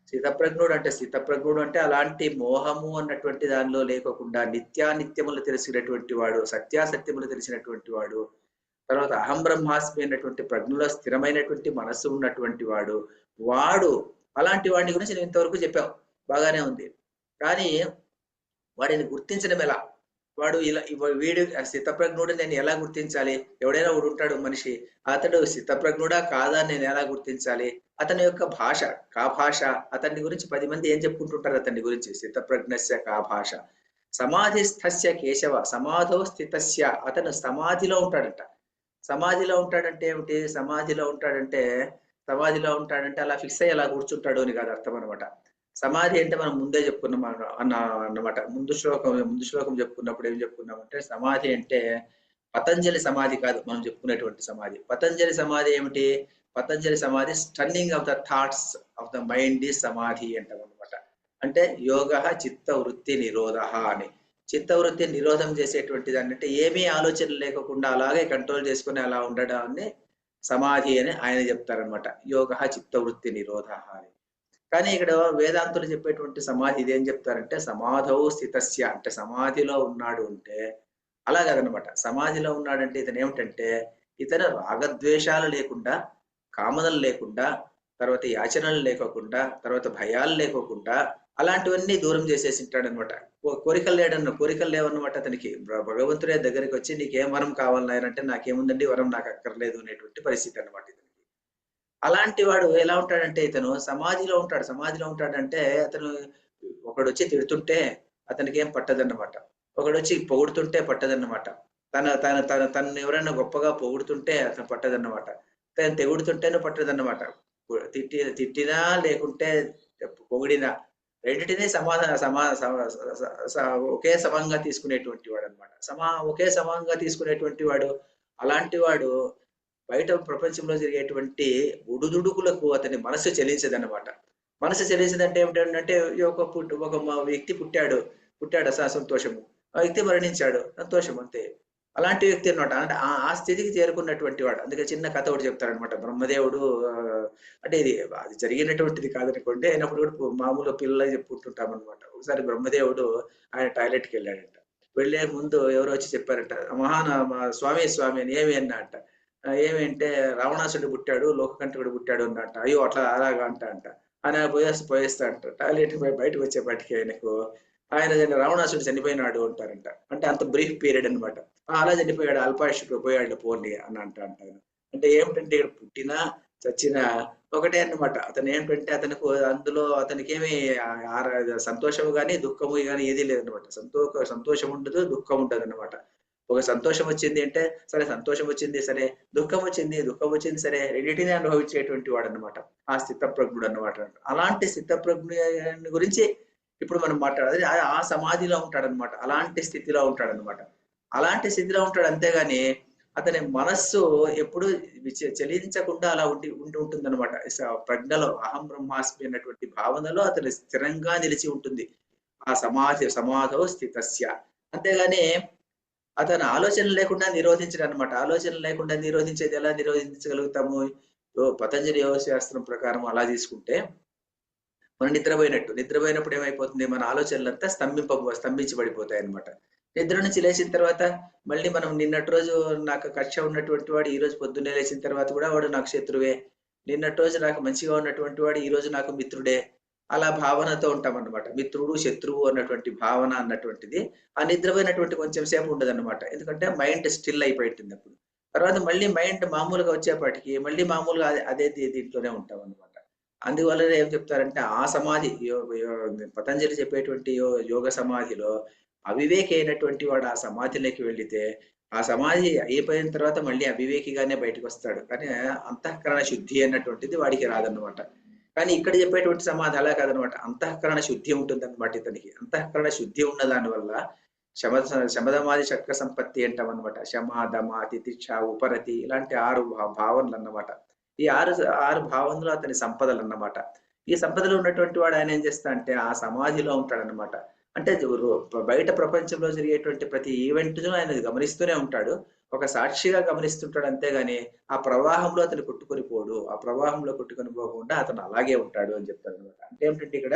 స్థితప్రజ్ఞుడు అంటే అలాంటి మోహము అన్నటువంటి దానిలో లేకోకుండా నిత్యానిత్యములు తెలిసినటువంటి వాడు, సత్యాసత్యములు తెలిసినటువంటి వాడు, తర్వాత అహం బ్రహ్మాస్మి అన్నటువంటి ప్రజ్ఞలో స్థిరమైనటువంటి మనస్సు ఉన్నటువంటి వాడు అలాంటి వాడిని గురించి నేను ఇంతవరకు చెప్పావు, బాగానే ఉంది. కానీ వాడిని గుర్తించడం ఎలా? వాడు ఇలా వీడు స్థితప్రజ్ఞుడు నేను ఎలా గుర్తించాలి? ఎవడైనా వాడు ఉంటాడు మనిషి, అతడు స్థితప్రజ్ఞుడా కాదా నేను ఎలా గుర్తించాలి? అతని యొక్క భాష కా భాష, అతని గురించి 10 మంది ఏం చెప్పుకుంటుంటారు అతని గురించి? స్థితప్రజ్ఞస్య కా భాష. సమాధిస్థస్య కేశవ. సమాధో స్థితస్య, అతను సమాధిలో ఉంటాడంట. సమాధిలో ఉంటాడంటే ఏమిటి? సమాధిలో ఉంటాడంటే అలా ఫిక్స్ అయ్యి అలా కూర్చుంటాడు అని కాదు అర్థం అనమాట. సమాధి అంటే మనం ముందే చెప్పుకున్నాం అన్నమాట. ముందు శ్లోకం చెప్పుకున్నప్పుడు ఏం చెప్పుకున్నామంటే సమాధి అంటే పతంజలి సమాధి కాదు మనం చెప్పుకునేటువంటి సమాధి. పతంజలి సమాధి ఏమిటి? పతంజలి సమాధి stunning of the thoughts of the mind ఈ సమాధి అంటాం అనమాట. అంటే యోగ చిత్త వృత్తి నిరోధ అని. చిత్తవృత్తి నిరోధం చేసేటువంటి దాన్ని అంటే ఏమీ ఆలోచనలు లేకుండా అలాగే కంట్రోల్ చేసుకుని అలా ఉండడాన్ని సమాధి అని ఆయన చెప్తారనమాట. యోగ చిత్తవృత్తి నిరోధ అని. కానీ ఇక్కడ వేదాంతులు చెప్పేటువంటి సమాధి ఇదేం చెప్తారంటే సమాధౌ స్థితస్య అంటే సమాధిలో ఉన్నాడు అంటే అలా కాదనమాట. సమాధిలో ఉన్నాడంటే ఇతను ఏమిటంటే ఇతను రాగద్వేషాలు లేకుండా, కామనలు లేకుండా, తర్వాత యాచనలు లేకోకుండా, తర్వాత భయాలు లేకోకుండా అలాంటివన్నీ దూరం చేసేసి ఉంటాడనమాట. కోరికలు లేవన్నమాట అతనికి. భగవంతుడే దగ్గరికి వచ్చి నీకేం వరం కావాలి నాయనంటే నాకేముందండి వరం నాకు అక్కర్లేదు అనేటువంటి పరిస్థితి అనమాట ఇతనికి. అలాంటి వాడు ఎలా ఉంటాడంటే ఇతను సమాధిలో ఉంటాడు. సమాధిలో ఉంటాడంటే అతను ఒకడొచ్చి తిడుతుంటే అతనికి ఏం పట్టదన్నమాట. ఒకడొచ్చి పొగుడుతుంటే పట్టదన్నమాట. తను ఎవరైనా గొప్పగా పొగుడుతుంటే అతను పట్టదన్నమాట. తను తెగుడుతుంటేనే పట్టదన్నమాట. తిట్టినా లేకుంటే పొగిడినా రెండింటినీ ఒకే సమంగా తీసుకునేటువంటి వాడు అనమాట. ఒకే సమంగా తీసుకునేటువంటి వాడు. అలాంటి వాడు బయట ప్రపంచంలో జరిగేటువంటి ఉడుదుడుకులకు అతని మనసు చెలించదన్నమాట. మనసు చెలించదంటే ఏమిటంటే ఒక వ్యక్తి పుట్టాడు సంతోషము. ఆ వ్యక్తి మరణించాడు సంతోషం అంతే. అలాంటి వ్యక్తి అనమాట. అంటే ఆ స్థితికి చేరుకున్నటువంటి వాడు. అందుకే చిన్న కథ ఒకటి చెప్తాడనమాట. బ్రహ్మదేవుడు అంటే అది జరిగినటువంటిది కాదనుకోండి, అయినప్పుడు కూడా మామూలు పిల్లలు చెప్పుకుంటుంటాం అనమాట. ఒకసారి బ్రహ్మదేవుడు ఆయన టాయిలెట్కి వెళ్ళాడంట. వెళ్లే ముందు ఎవరో వచ్చి చెప్పారంట, స్వామి అని ఏమి అన్నట్ట. ఏమి అంటే రావణాసుడు పుట్టాడు, లోకకంఠకుడు పుట్టాడు అన్నట్ట. అయ్యో అట్లా అలాగా అంట ఆయన పోయేస్తా అంట. టాయిలెట్ బయటకు వచ్చేపాటికి ఆయన రావణాసుడు చనిపోయినాడు అంటారంట. అంటే అంత బ్రీఫ్ పీరియడ్ అనమాట. అలా చనిపోయాడు, అల్పాయుష్కు పోయాడు పోండి అని అంటాను. అంటే ఏమిటంటే ఇక్కడ పుట్టినా చచ్చినా ఒకటే అన్నమాట. అతను ఏంటంటే అందులో అతనికి ఏమి సంతోషము కానీ దుఃఖము కానీ ఏదీ లేదనమాట. సంతోషం ఉండదు, దుఃఖం ఉండదు అనమాట. ఒక సంతోషం వచ్చింది అంటే సరే సంతోషం వచ్చింది సరే, దుఃఖం వచ్చింది సరే, రెండింటినీ అనుభవించేటువంటి వాడు అనమాట ఆ స్థితప్రజ్ఞుడు అన్నమాట. అలాంటి స్థితప్రజ్ఞ గురించి ఇప్పుడు మనం మాట్లాడాలి. ఆ సమాధిలో ఉంటాడనమాట. అలాంటి స్థితిలో ఉంటాడనమాట. అలాంటి స్థితిలో ఉంటాడు. అంతేగాని అతని మనస్సు ఎప్పుడు చలించకుండా అలా ఉంటుందన్నమాట. ప్రజ్ఞలో అహం బ్రహ్మాస్మి అన్నటువంటి భావనలో అతను స్థిరంగా నిలిచి ఉంటుంది. ఆ సమాధో స్థితస్య. అంతేగాని అతను ఆలోచన లేకుండా నిరోధించడం అనమాట. ఆలోచన లేకుండా నిరోధించేది ఎలా నిరోధించగలుగుతాము? పతంజలి యోగ శాస్త్రం ప్రకారం అలా తీసుకుంటే మనం నిద్రపోయినప్పుడు ఏమైపోతుంది? మన ఆలోచనలంతా స్తంభించబడిపోతాయి అనమాట. నిద్ర నుంచి లేచిన తర్వాత మళ్ళీ మనం నిన్నటి రోజు నాకు కక్ష ఉన్నటువంటి వాడు ఈ రోజు పొద్దున్నే లేచిన తర్వాత కూడా వాడు నాకు శత్రువే, నిన్నటి రోజు నాకు మంచిగా ఉన్నటువంటి వాడు ఈ రోజు నాకు మిత్రుడే, అలా భావనతో ఉంటాం అనమాట. మిత్రుడు శత్రువు అన్నటువంటి భావన అన్నటువంటిది ఆ నిద్రపోయినటువంటి కొంచెం సేపు ఉండదన్నమాట. ఎందుకంటే మైండ్ స్టిల్ అయిపోయింటుంది అప్పుడు. తర్వాత మళ్ళీ మైండ్ మామూలుగా వచ్చేపాటికి మళ్ళీ మామూలుగా అదే దీంట్లోనే ఉంటాం అనమాట. అందువల్ల ఏం చెప్తారంటే ఆ సమాధి పతంజలి చెప్పేటువంటి యోగ సమాధిలో అవివేకి అయినటువంటి వాడు ఆ సమాధిలోకి వెళితే ఆ సమాధి అయిపోయిన తర్వాత మళ్ళీ అవివేకిగానే బయటకు వస్తాడు. కానీ అంతఃకరణ శుద్ధి అన్నటువంటిది వాడికి రాదన్నమాట. కానీ ఇక్కడ చెప్పేటువంటి సమాధి అలా కాదనమాట. అంతఃకరణ శుద్ధి ఉంటుంది అనమాట ఇతనికి. అంతఃకరణ శుద్ధి ఉన్న దాని వల్ల శమదమాది షట్క సంపత్తి అంటాం అనమాట. శమ దమ తితిక్ష ఉపరతి ఇలాంటి 6 భావనలు అన్నమాట. ఈ ఆరు భావనలు అతని సంపదలు అన్నమాట. ఈ సంపదలు ఉన్నటువంటి వాడు ఆయన ఏం చేస్తా అంటే ఆ సమాధిలో ఉంటాడనమాట. అంటే బయట ప్రపంచంలో జరిగేటువంటి ప్రతి ఈవెంట్ ఆయన గమనిస్తూనే ఉంటాడు. ఒక సాక్షిగా గమనిస్తుంటాడు. అంతేగాని ఆ ప్రవాహంలో అతను కొట్టుకొని పోడు. ఆ ప్రవాహంలో కొట్టుకొని పోకుండా అతను అలాగే ఉంటాడు అని చెప్తాడు అనమాట. అంటే ఏమిటంటే ఇక్కడ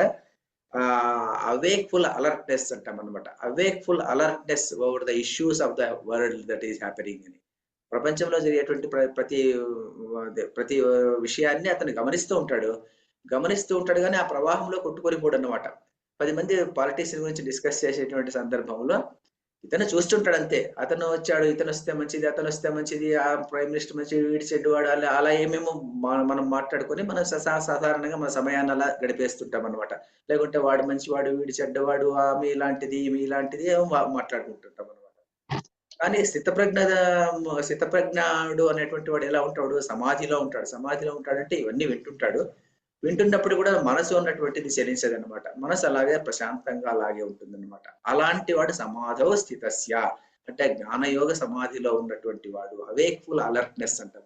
అవేక్ఫుల్ అలర్ట్నెస్ అంటాం అనమాట. Awakeful alertness over the issues of the world that is happening అని. ప్రపంచంలో జరిగేటువంటి ప్రతి విషయాన్ని అతను గమనిస్తూ ఉంటాడు కానీ ఆ ప్రవాహంలో కొట్టుకొని పోడు అన్నమాట. 10 మంది పాలిటిషియన్ గురించి డిస్కస్ చేసేటువంటి సందర్భంలో ఇతను చూస్తుంటాడు అంతే. అతను వచ్చాడు, ఇతను వస్తే మంచిది, అతను వస్తే మంచిది, ఆ ప్రైమ్ మినిస్టర్ మంచిది, వీడి చెడ్డువాడు, అలా ఏమేమో మనం మాట్లాడుకొని మనం సాధారణంగా మన సమయాన్ని అలా గడిపేస్తుంటాం అనమాట. లేకుంటే వాడు మంచివాడు, వీడి చెడ్డవాడు, ఆమె ఇలాంటిది, ఈమె ఇలాంటిది ఏమో మాట్లాడుకుంటుంటాం అనమాట. కానీ స్థితప్రజ్ఞుడు అనేటువంటి వాడు ఎలా ఉంటాడు? సమాధిలో ఉంటాడంటే ఇవన్నీ వింటుంటాడు. వింటున్నప్పుడు కూడా మనసు ఉన్నటువంటిది చలించదు అనమాట. మనసు అలాగే ప్రశాంతంగా అలాగే ఉంటుందన్నమాట. అలాంటి వాడు సమాధౌ స్థితస్య అంటే జ్ఞానయోగ సమాధిలో ఉన్నటువంటి వాడు, అవేక్ఫుల్ అలర్ట్నెస్ అంటాం.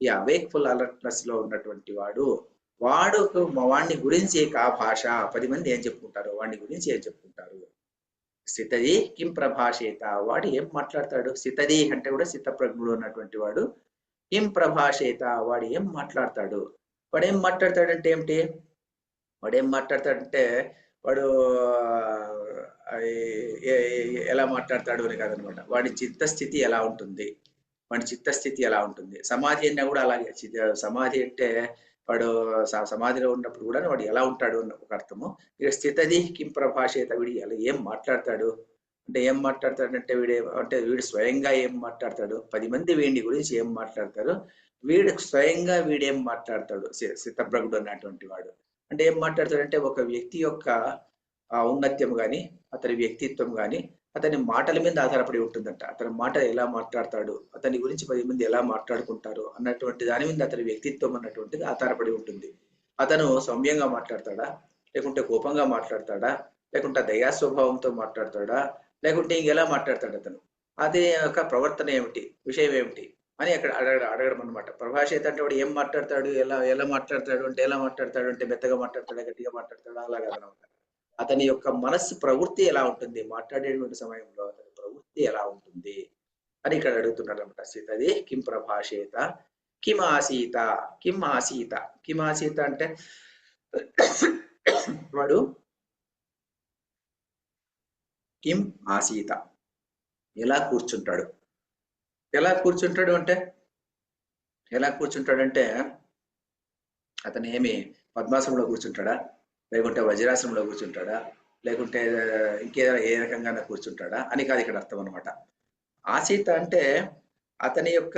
ఈ అవేక్ఫుల్ అలర్ట్నెస్ లో ఉన్నటువంటి వాడు, వాడిని గురించి కా భాష 10 మంది ఏం చెప్పుకుంటారు, వాడిని గురించి ఏం చెప్పుకుంటారు. స్థితది కిం ప్రభాషేత, వాడు ఏం మాట్లాడతాడు. స్థితది అంటే కూడా స్థితప్రజ్ఞుడు ఉన్నటువంటి వాడు. కిం ప్రభాషేత, వాడు ఏం మాట్లాడతాడు. వాడు ఏం మాట్లాడతాడంటే ఏమిటి, వాడు ఏం మాట్లాడతాడంటే వాడు ఎలా మాట్లాడతాడు అని కాదనమాట. వాడి చిత్తస్థితి ఎలా ఉంటుంది, వాడి చిత్తస్థితి ఎలా ఉంటుంది. సమాధి అన్నా కూడా అలాగే. సమాధి అంటే వాడు సమాధిలో ఉన్నప్పుడు కూడా వాడు ఎలా ఉంటాడు అన్న ఒక అర్థము. ఇక స్థితది కిం ప్రభాషేత, వీడు ఎలా ఏం మాట్లాడతాడు అంటే ఏం మాట్లాడతాడంటే వీడు స్వయంగా ఏం మాట్లాడతాడు, 10 మంది వీడి గురించి ఏం మాట్లాడతారు, వీడు స్వయంగా వీడేం మాట్లాడతాడు. స్థితప్రజ్ఞుడు అన్నటువంటి వాడు అంటే ఏం మాట్లాడతాడంటే ఒక వ్యక్తి యొక్క ఔన్నత్యం కానీ, అతని వ్యక్తిత్వం కానీ అతని మాటల మీద ఆధారపడి ఉంటుందంట. అతని మాట ఎలా మాట్లాడతాడు, అతని గురించి 10 మంది ఎలా మాట్లాడుకుంటారు అన్నటువంటి దాని మీద అతని వ్యక్తిత్వం అన్నటువంటిది ఆధారపడి ఉంటుంది. అతను సౌమ్యంగా మాట్లాడతాడా, లేకుంటే కోపంగా మాట్లాడతాడా, లేకుంటే దయా స్వభావంతో మాట్లాడతాడా, లేకుంటే ఇంకెలా మాట్లాడతాడు అతను, అదే యొక్క ప్రవర్తన ఏమిటి, విషయం ఏమిటి అని అక్కడ అడగడం అనమాట. ప్రభాషేత అంటే వాడు ఏం మాట్లాడతాడు, ఎలా మాట్లాడతాడు అంటే ఎలా మాట్లాడతాడు అంటే మెత్తగా మాట్లాడతాడా, గట్టిగా మాట్లాడతాడా, అలాగే అనమాట. అతని యొక్క మనస్సు ప్రవృత్తి ఎలా ఉంటుంది, మాట్లాడేటువంటి సమయంలో అతని ప్రవృత్తి ఎలా ఉంటుంది అని ఇక్కడ అడుగుతున్నారు అనమాట. స్థితది కిం ప్రభాషేత కిం ఆసీత, కిం ఆసీత, కిం ఆసీత అంటే వాడు కిం ఆసీత ఎలా కూర్చుంటాడు. ఎలా కూర్చుంటాడు అంటే అతను ఏమి పద్మాసనంలో కూర్చుంటాడా, లేకుంటే వజ్రాసనంలో కూర్చుంటాడా, లేకుంటే ఇంకేదైనా ఏ రకంగా కూర్చుంటాడా అని కాదు ఇక్కడ అర్థం అనమాట. ఆసీత అంటే అతని యొక్క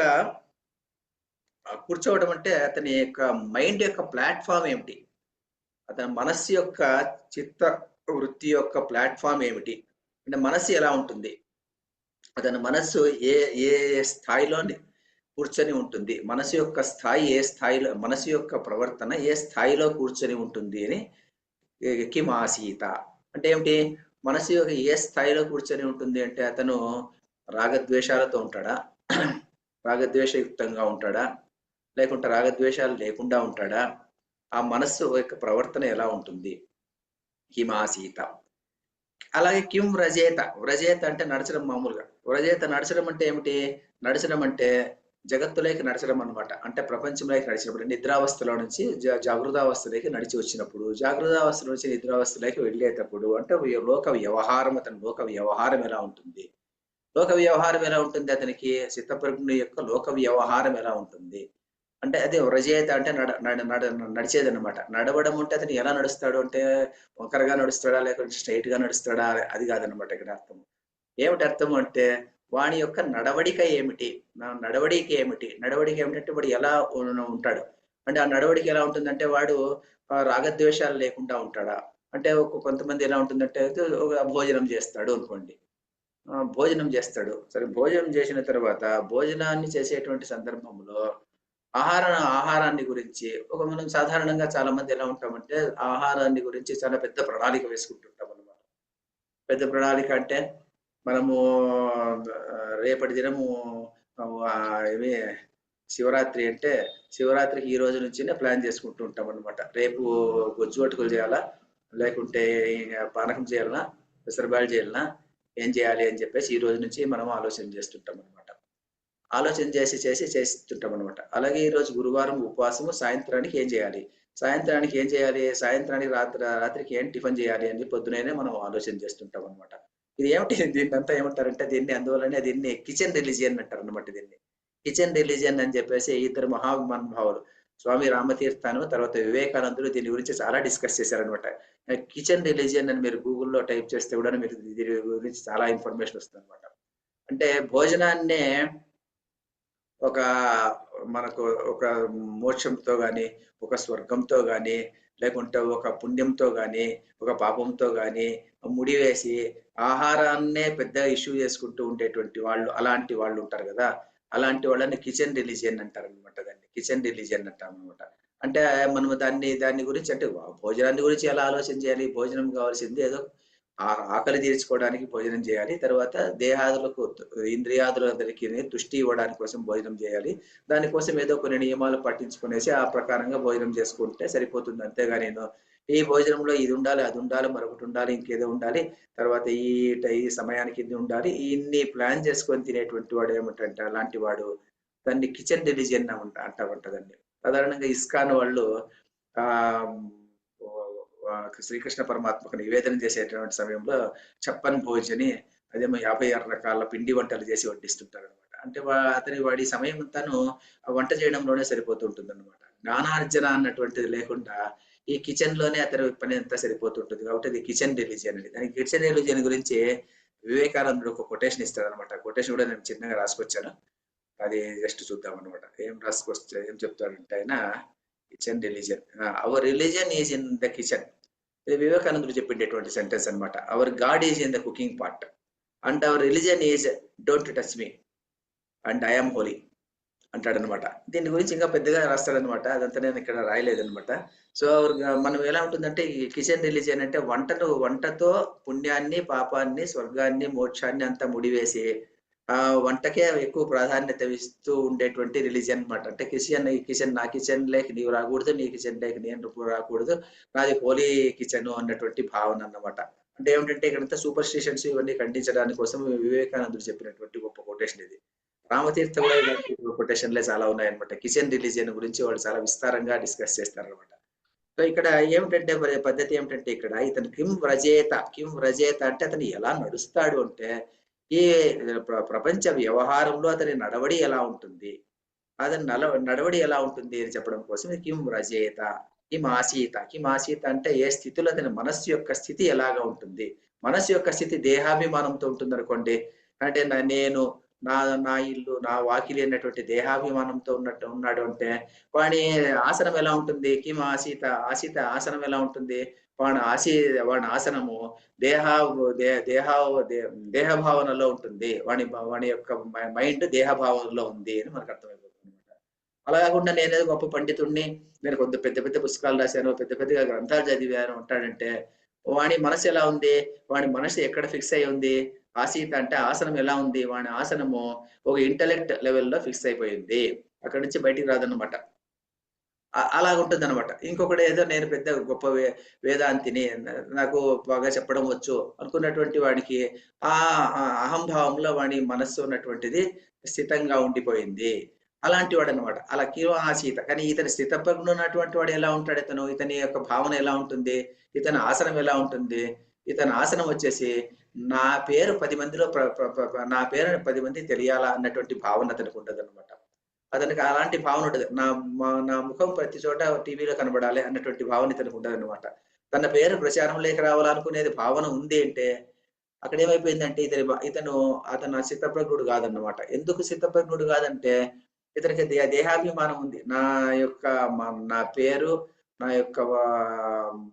కూర్చోవడం అంటే అతని యొక్క మైండ్ యొక్క ప్లాట్ఫామ్ ఏమిటి, అతని మనస్సు యొక్క చిత్త వృత్తి యొక్క ప్లాట్ఫామ్ ఏమిటి అంటే మనస్సు ఎలా ఉంటుంది, అతని మనస్సు ఏ ఏ స్థాయిలో కూర్చొని ఉంటుంది, మనసు యొక్క స్థాయి ఏ స్థాయిలో, మనసు యొక్క ప్రవర్తన ఏ స్థాయిలో కూర్చొని ఉంటుంది అని కిం ఆసీత అంటే ఏమిటి, మనసు యొక్క ఏ స్థాయిలో కూర్చొని ఉంటుంది అంటే అతను రాగద్వేషాలతో ఉంటాడా, రాగద్వేషయుక్తంగా ఉంటాడా, లేకుంటే రాగద్వేషాలు లేకుండా ఉంటాడా, ఆ మనస్సు యొక్క ప్రవర్తన ఎలా ఉంటుంది. కిం ఆసీత. అలాగే కిం వ్రజేత, వ్రజేత అంటే నడచడం మామూలుగా. వ్రజేత నడచడం అంటే ఏమిటి, నడచడం అంటే జగత్తులోకి నడచడం అనమాట. అంటే ప్రపంచంలోకి నడిచినప్పుడు, నిద్రావస్థలో నుంచి జాగృతావస్థలోకి నడిచి వచ్చినప్పుడు, జాగృతావస్థ నుంచి నిద్రావస్థలోకి వెళ్ళేటప్పుడు అంటే లోక వ్యవహారం, అతని లోక వ్యవహారం ఎలా ఉంటుంది, లోక వ్యవహారం ఎలా ఉంటుంది, అతనికి చిత్తప్రజ్ఞ యొక్క లోక వ్యవహారం ఎలా ఉంటుంది అంటే అదే వ్రజేత అంటే నడిచేది అనమాట. నడవడం అంటే అతను ఎలా నడుస్తాడు అంటే వంకరగా నడుస్తాడా, లేకుంటే స్ట్రైట్ గా నడుస్తాడా, అది కాదనమాట ఇక్కడ అర్థం. ఏమిటి అర్థం అంటే వాని యొక్క నడవడిక ఏమిటి, నడవడిక ఏమిటంటే వాడు ఎలా ఉంటాడు అంటే ఆ నడవడిక ఎలా ఉంటుందంటే వాడు రాగద్వేషాలు లేకుండా ఉంటాడా అంటే కొంతమంది ఎలా ఉంటుందంటే భోజనం చేస్తాడు అనుకోండి, భోజనం చేస్తాడు, సరే భోజనం చేసిన తర్వాత భోజనాన్ని చేసేటువంటి సందర్భంలో ఆహారాన్ని గురించి మనం సాధారణంగా చాలా మంది ఎలా ఉంటామంటే ఆహారాన్ని గురించి చాలా పెద్ద ప్రణాళిక వేసుకుంటుంటాం అన్నమాట. పెద్ద ప్రణాళిక అంటే మనము రేపటి దినము ఇవి శివరాత్రి అంటే శివరాత్రికి ఈ రోజు నుంచినే ప్లాన్ చేసుకుంటూ ఉంటాం అనమాట. రేపు గొజ్జు అటుకులు చేయాలా, లేకుంటే పానకం చేయాలనా, పెసరబాయలు చేయాలనా, ఏం చేయాలి అని చెప్పేసి ఈ రోజు నుంచి మనం ఆలోచన చేస్తుంటాం అనమాట. ఆలోచన చేస్తుంటాం అనమాట. అలాగే ఈరోజు గురువారం ఉపవాసము, సాయంత్రానికి ఏం చేయాలి, సాయంత్రానికి రాత్రికి ఏం టిఫిన్ చేయాలి అని పొద్దునైనా మనం ఆలోచన చేస్తుంటాం అనమాట. ఇది ఏమిటి, దీన్ని అంతా ఏమంటారంటే అందువల్లనే దీన్ని కిచెన్ రిలీజియన్ అంటారు అనమాట. దీన్ని కిచెన్ రిలీజియన్ అని చెప్పేసి ఇద్దరు మహానుభావులు స్వామి రామతీర్థను తర్వాత వివేకానందులు దీని గురించి చాలా డిస్కస్ చేశారనమాట. కిచెన్ రిలీజియన్ అని మీరు గూగుల్లో టైప్ చేస్తే కూడా మీరు దీని గురించి చాలా ఇన్ఫర్మేషన్ వస్తుంది అనమాట. అంటే భోజనాన్నే మనకు ఒక మోక్షంతో గాని, ఒక స్వర్గంతో గాని, లేకుంటే ఒక పుణ్యంతో గాని, ఒక పాపంతో గాని ముడివేసి ఆహారాన్నే పెద్ద ఇష్యూ చేసుకుంటూ ఉండేటువంటి వాళ్ళు, అలాంటి వాళ్ళు ఉంటారు కదా, అలాంటి వాళ్ళని కిచెన్ రిలీజియన్ అంటారు అనమాట. దాన్ని కిచెన్ రిలీజియన్ అంటాం అనమాట. అంటే మనము దాన్ని గురించి అంటే భోజనాన్ని గురించి ఎలా ఆలోచన చేయాలి? భోజనం కావాల్సింది ఏదో ఆకలి తీర్చుకోవడానికి భోజనం చేయాలి. తర్వాత దేహాదులకు ఇంద్రియాదులందరికీ తుష్టి ఇవ్వడానికి కోసం భోజనం చేయాలి. దానికోసం ఏదో కొన్ని నియమాలు పట్టించుకునేసి ఆ ప్రకారంగా భోజనం చేసుకుంటే సరిపోతుంది. అంతేగాని ఈ భోజనంలో ఇది ఉండాలి, అది ఉండాలి, మరొకటి ఉండాలి, ఇంకేదో ఉండాలి. తర్వాత ఈ సమయానికి ఇది ఉండాలి. ఇన్ని ప్లాన్ చేసుకొని తినేటువంటి వాడు ఏమిటంటే అలాంటి వాడు దాన్ని కిచెన్ రిలీజియన్ అంటా ఉంటదండి. సాధారణంగా ఇస్కాన్ వాళ్ళు ఆ శ్రీకృష్ణ పరమాత్మకు నివేదన చేసేటువంటి సమయంలో చప్పన్ భోజ్ అని అదేమో 56 రకాల పిండి వంటలు చేసి వడ్డిస్తుంటారు అనమాట. అంటే వాడి సమయం అంతాను ఆ వంట చేయడంలోనే సరిపోతుంటుంది అనమాట. జ్ఞానార్జన అన్నటువంటిది లేకుండా ఈ కిచెన్ లోనే అతని పని అంతా సరిపోతుంటుంది. కాబట్టి అది కిచెన్ రిలీజియన్ అండి. దానికి కిచెన్ రిలీజియన్ గురించి వివేకానందుడు ఒక కొటేషన్ ఇస్తాడు అనమాట. కొటేషన్ కూడా నేను చిన్నగా రాసుకొచ్చాను. అది జస్ట్ చూద్దాం అనమాట. ఏం చెప్తాడంటే ఆయన kitchen religion. Our religion is in the kitchen. ఇది వివేకానందుడు చెప్పినటువంటి సెంటెన్స్ అనమాట. Our god is in the cooking part and our religion is don't touch me and I'm holy అంటాడనమాట. దీని గురించి ఇంకా పెద్దగా రాస్తాడనమాట. అదంతా నేను ఇక్కడ రాయలేదనమాట. సో మనం ఎలా ఉంటుందంటే ఈ కిచెన్ రిలీజియన్ అంటే వంటతో పుణ్యాన్ని, పాపాన్ని, స్వర్గాన్ని, మోక్షాన్ని అంతా ముడివేసి వంటకే ఎక్కువ ప్రాధాన్యత ఇస్తూ ఉండేటువంటి రిలీజియన్ అనమాట. అంటే నా కిచెన్ లేక నీవు రాకూడదు, నీ కిచెన్ లేక నేను రాకూడదు, నాది హోలీ కిచెన్ అన్నటువంటి భావన అన్నమాట. అంటే ఏమిటంటే ఇక్కడంతా సూపర్ స్టిషన్స్ ఇవన్నీ ఖండించడానికి కోసం వివేకానందుడు చెప్పినటువంటి గొప్ప కొటేషన్ ఇది. రామతీర్థ కూడా ఇలాంటి కొటేషన్లే చాలా ఉన్నాయన్నమాట. కిచెన్ రిలీజియన్ గురించి వాళ్ళు చాలా విస్తారంగా డిస్కస్ చేస్తారనమాట. సో ఇక్కడ ఏమిటంటే పద్ధతి ఏమిటంటే ఇక్కడ ఇతను కిం వ్రజేత అంటే అతను ఎలా నడుస్తాడు అంటే ఈ ప్రపంచ వ్యవహారంలో అతని నడవడి ఎలా ఉంటుంది, అతని నడవడి ఎలా ఉంటుంది అని చెప్పడం కోసం కిం వ్రజేత, కిం ఆసీత అంటే ఏ స్థితిలో అతని మనస్సు యొక్క స్థితి ఎలాగా ఉంటుంది. మనస్సు యొక్క స్థితి దేహాభిమానంతో ఉంటుంది అనుకోండి. అంటే నేను నా ఇల్లు, నా వాకిలి అన్నటువంటి దేహాభిమానంతో ఉన్నాడు అంటే వాడి ఆసనం ఎలా ఉంటుంది? కిం ఆసీత ఆసనం ఎలా ఉంటుంది? వాడి ఆసనము దేహ భావనలో ఉంటుంది. వాడి యొక్క మైండ్ దేహ భావనలో ఉంది అని మనకు అర్థమైపోతుంది అనమాట. అలా కాకుండా నేనేదో గొప్ప పండితుడిని, నేను కొంత పెద్ద పెద్ద పుస్తకాలు రాశాను, పెద్ద పెద్దగా గ్రంథాలు చదివాను అంటాడంటే వాడి మనసు ఎలా ఉంది? వాడి మనసు ఎక్కడ ఫిక్స్ అయి ఉంది? ఆసీత అంటే ఆసనం ఎలా ఉంది? వాడి ఆసనము ఒక ఇంటలెక్ట్ లెవెల్లో ఫిక్స్ అయిపోయింది, అక్కడి నుంచి బయటికి రాదన్నమాట. అలాగుంటుంది అనమాట. ఇంకొకటి ఏదో నేను పెద్ద గొప్ప వేదాంతిని, నాకు బాగా చెప్పడం వచ్చు అనుకున్నటువంటి వాడికి ఆ అహంభావంలో వాడి మనస్సు ఉన్నటువంటిది స్థితంగా ఉండిపోయింది. అలాంటి వాడు అనమాట. అలా ఆసీత. కానీ ఇతని స్థితప్రజ్ఞ ఉన్నటువంటి వాడు ఎలా ఉంటాడు? ఇతని యొక్క భావన ఎలా ఉంటుంది? ఇతని ఆసనం ఎలా ఉంటుంది? ఇతని ఆసనం వచ్చేసి నా పేరు 10 మందిలో నా పేరు 10 మందికి తెలియాలా అన్నటువంటి భావన అతనికి ఉండదు అనమాట. అతనికి అలాంటి భావన ఉండదు. నా ముఖం ప్రతి చోట టీవీలో కనబడాలి అన్నటువంటి భావన ఇతనికి ఉండదు అనమాట. తన పేరు ప్రచారంలోకి రావాలనుకునేది భావన ఉంది అంటే అక్కడ ఏమైపోయిందంటే అతను సిద్ధప్రజ్ఞుడు కాదన్నమాట. ఎందుకు సిద్ధప్రజ్ఞుడు కాదంటే ఇతనికి దేహాభిమానం ఉంది. నా పేరు, నా యొక్క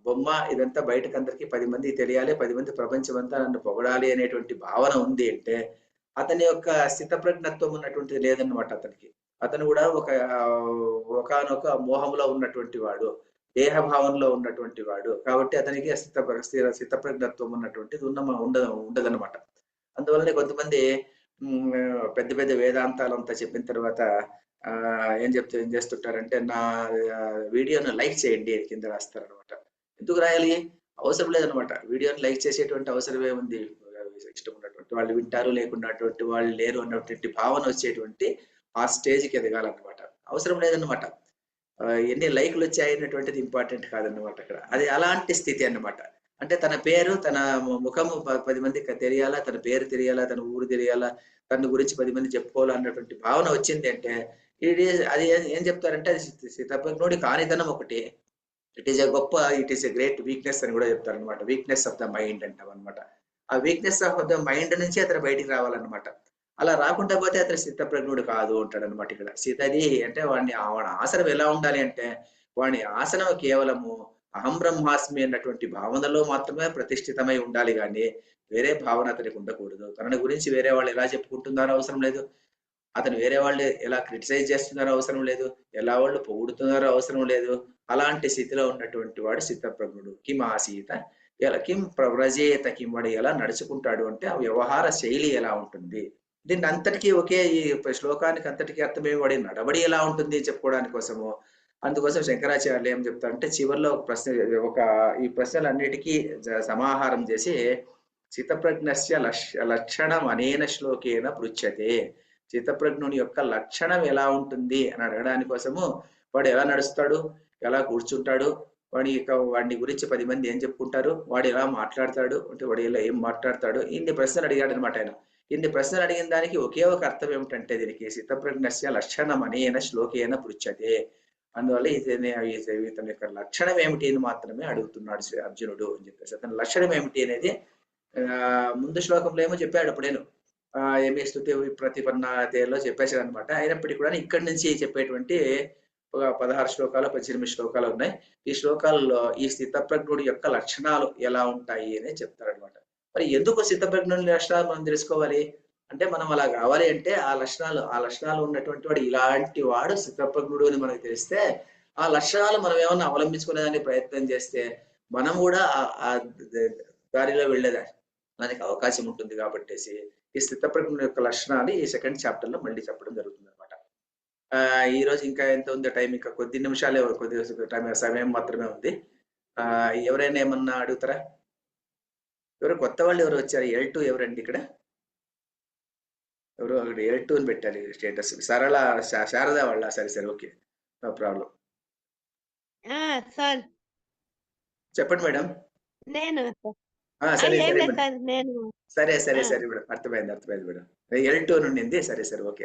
బొమ్మ ఇదంతా బయటకు అందరికి 10 మంది తెలియాలి, 10 మంది ప్రపంచం అంతా నన్ను పొగడాలి అనేటువంటి భావన ఉంది అంటే అతని యొక్క స్థితప్రజ్ఞత్వం ఉన్నటువంటిది లేదన్నమాట అతనికి. అతను కూడా ఒకానొక మోహంలో ఉన్నటువంటి వాడు, దేహ భావంలో ఉన్నటువంటి వాడు. కాబట్టి అతనికి స్థితప్రజ్ఞత్వం ఉన్నటువంటిది ఉండదన్నమాట. అందువల్లనే కొంతమంది పెద్ద పెద్ద వేదాంతాలంతా చెప్పిన తర్వాత ఏం చేస్తుంటారంటే నా వీడియోను లైక్ చేయండి అని కింద రాస్తారనమాట. ఎందుకు రాయాలి? అవసరం లేదనమాట. వీడియోని లైక్ చేసేటువంటి అవసరం ఏముంది? ఇష్టం ఉన్నటువంటి వాళ్ళు వింటారు, లేకున్నటువంటి వాళ్ళు లేరు అన్నటువంటి భావన వచ్చేటువంటి ఆ స్టేజ్కి ఎదగాలన్నమాట. అవసరం లేదన్నమాట. ఎన్ని లైక్లు వచ్చాయి అన్నటువంటిది ఇంపార్టెంట్ కాదన్నమాట అక్కడ. అది అలాంటి స్థితి అన్నమాట. అంటే తన పేరు, తన ముఖము 10 మందికి తెలియాలా, తన పేరు తెలియాలా, తన ఊరు తెలియాలా, తన గురించి 10 మంది చెప్పుకోవాలా అన్నటువంటి భావన వచ్చింది అంటే అది ఏం చెప్తారంటే అది స్థితప్రజ్ఞుడి కానితనం ఒకటి. It is a great weakness అని కూడా చెప్తారనమాట. వీక్నెస్ ఆఫ్ ద మైండ్ అంటాం అనమాట. ఆ వీక్నెస్ ఆఫ్ ద మైండ్ నుంచి అతను బయటికి రావాలన్నమాట. అలా రాకుండా పోతే అతను స్థితప్రజ్ఞుడు కాదు అంటాడు అనమాట. ఇక్కడ స్థితది అంటే వాడి ఆసనం ఎలా ఉండాలి అంటే వాడి ఆసనం కేవలము అహం బ్రహ్మాస్మి అన్నటువంటి భావనలో మాత్రమే ప్రతిష్ఠితమై ఉండాలి కానీ వేరే భావన అతనికి ఉండకూడదు. తనని గురించి వేరే వాళ్ళు ఎలా చెప్పుకుంటున్నారో అవసరం లేదు. అతను వేరే వాళ్ళు ఎలా క్రిటిసైజ్ చేస్తున్నారో అవసరం లేదు, ఎలా వాళ్ళు పొగుడుతున్నారో అవసరం లేదు. అలాంటి స్థితిలో ఉన్నటువంటి వాడు స్థితప్రజ్ఞుడు. కిం ఆసీత కిం ప్రవ్రజేత కిం, వాడు ఎలా నడుచుకుంటాడు అంటే ఆ వ్యవహార శైలి ఎలా ఉంటుంది. దీన్ని అంతటికీ ఒకే ఈ శ్లోకానికి అంతటికీ అర్థమే వాడి నడవడి ఎలా ఉంటుంది చెప్పుకోవడానికి కోసము. అందుకోసం శంకరాచార్యులు ఏం చెప్తారంటే చివరిలో ఒక ప్రశ్న, ఒక ఈ ప్రశ్నలన్నిటికీ సమాహారం చేసి స్థితప్రజ్ఞస్య లక్షణం అనేన శ్లోకేన పృచ్యతే. చిత్తప్రజ్ఞుని యొక్క లక్షణం ఎలా ఉంటుంది అని అడగడానికి కోసము వాడు ఎలా నడుస్తాడు, ఎలా కూర్చుంటాడు, వాడిని గురించి 10 మంది ఏం చెప్పుకుంటారు, వాడు ఎలా మాట్లాడతాడు అంటే వాడు ఎలా ఏం మాట్లాడతాడు, ఇన్ని ప్రశ్నలు అడిగాడు అనమాట ఆయన. ఇన్ని ప్రశ్నలు అడిగిన దానికి ఒకే ఒక అర్థం ఏమిటంటే దీనికి చిత్తప్రజ్ఞస్య లక్షణం అనేన శ్లోకేన పృచ్యతే. అందువల్ల ఇతని యొక్క లక్షణం ఏమిటి అని మాత్రమే అడుగుతున్నాడు అర్జునుడు అని చెప్పేసి. అతని లక్షణం ఏమిటి అనేది ముందు శ్లోకంలో ఏమో చెప్పాడు అప్పుడేను. ఏమి స్తుతి ప్రతిపన్నాలో చెప్పేశాడు అనమాట. అయినప్పటికీ కూడా ఇక్కడి నుంచి చెప్పేటువంటి ఒక 16 శ్లోకాలు 18 శ్లోకాలు ఉన్నాయి. ఈ శ్లోకాల్లో ఈ స్థితప్రజ్ఞుడి యొక్క లక్షణాలు ఎలా ఉంటాయి అని చెప్తారనమాట. మరి ఎందుకు స్థితప్రజ్ఞుడి లక్షణాలు మనం తెలుసుకోవాలి అంటే, మనం అలా కావాలి అంటే ఆ లక్షణాలు ఉన్నటువంటి వాడు ఇలాంటి వాడు స్థితప్రజ్ఞుడు అని మనకు తెలిస్తే, ఆ లక్షణాలు మనం ఏమన్నా అవలంబించుకునేదానికి ప్రయత్నం చేస్తే మనం కూడా ఆ దారిలో వెళ్ళేదానికి అవకాశం ఉంటుంది. కాబట్టేసి ఈ స్థితప్రజ్ఞుడి యొక్క లక్షణాలు ఈ సెకండ్ చాప్టర్ లో మళ్ళీ చెప్పడం జరుగుతుంది అనమాట. ఈ రోజు ఇంకా ఎంత ఉంది టైం, ఇంకా కొద్ది నిమిషాలే, సమయం మాత్రమే ఉంది. ఎవరైనా ఏమన్నా అడుగుతారా? ఎవరు కొత్త వాళ్ళు ఎవరు వచ్చారు? L2 ఎవరండి ఇక్కడ? ఎవరు అక్కడ L2 అని పెట్టాలి స్టేటస్. సరళ శారద వాళ్ళ? సరే ఓకే, నో ప్రాబ్లం. సార్ చెప్పండి మేడం. నేను సరే ఏం సరే లేదు మేడం. సార్, నేను సరే మేడం, అర్థమైంది మేడం. L2 నుండి సరే ఓకే.